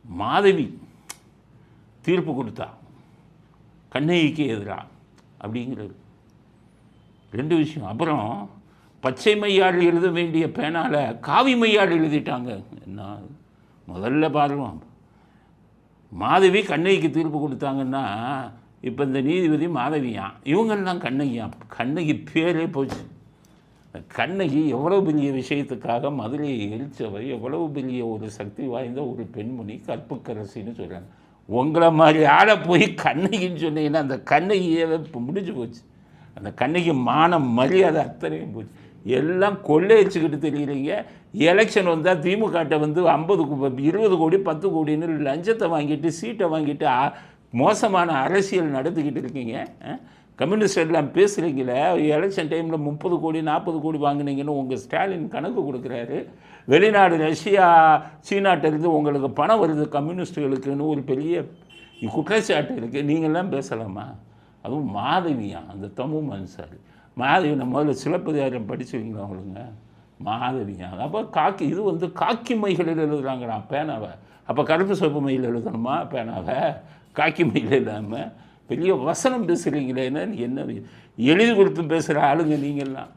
மாதவி தீர்ப்பு கொடுத்தா கண்ணகிக்கு எதிராக அப்படிங்கிறது 2 விஷயம். அப்புறம் பச்சை மையால் எழுத வேண்டிய பேனால் காவி மையால் எழுதிட்டாங்க. என்ன முதல்ல பாருங்க, மாதவி கண்ணகிக்கு தீர்ப்பு கொடுத்தாங்கன்னா இப்போ இந்த நீதிபதி மாதவியான், இவங்கெல்லாம் கண்ணகியான். கண்ணகி பேரே போச்சு. கண்ணகி எவ்வளோ பெரிய விஷயத்துக்காக மதுரையை எரிச்சவை, எவ்வளவு பெரிய ஒரு சக்தி வாய்ந்த ஒரு பெண்மணி, கற்புக்கரசின்னு சொல்கிறாங்க. உங்களை மாதிரி ஆளை போய் கண்ணகின்னு சொன்னீங்கன்னா அந்த கண்ணகியே இப்போ முடிஞ்சு போச்சு. அந்த கண்ணகி மானம் மரியாதை அத்தனையும் போச்சு. எல்லாம் கொள்ளையடிச்சுக்கிட்டு தெரியுறீங்க. எலெக்ஷன் வந்தால் திமுகட்ட வந்து 50 20 கோடி 10 கோடின்னு லஞ்சத்தை வாங்கிட்டு சீட்டை வாங்கிட்டு மோசமான அரசியல் நடத்திக்கிட்டு இருக்கீங்க. கம்யூனிஸ்ட் எல்லாம் பேசுகிறீங்களே, எலெக்ஷன் டைமில் 30 கோடி 40 கோடி வாங்கினீங்கன்னு உங்கள் ஸ்டாலின் கணக்கு கொடுக்குறாரு. வெளிநாடு ரஷ்யா சீனாட்டிலிருந்து உங்களுக்கு பணம் வருது கம்யூனிஸ்ட்டுகளுக்குன்னு ஒரு பெரிய குற்றச்சாட்டு இருக்குது. நீங்கள்லாம் பேசலாமா? அதுவும் மாதவியான், அந்த தமிழ் மனுஷார் மாதவி. நம்ம முதல்ல சிலப்பதிகாரம் படிச்சுவீங்களா அவங்களுங்க? மாதவியான். அப்போ காக்கி, இது வந்து காக்கி மைகளில் எழுதுகிறாங்கண்ணா பேனாவை. அப்போ கருப்பு சிவப்பு மையில் எழுதணுமா பேனாவை? காக்கி மையில் இல்லாமல் பெரிய வசனம் பேசுகிறீங்களேன்னு என்ன எழுதி கொடுத்து பேசுகிற ஆளுங்க நீங்கள்லாம்.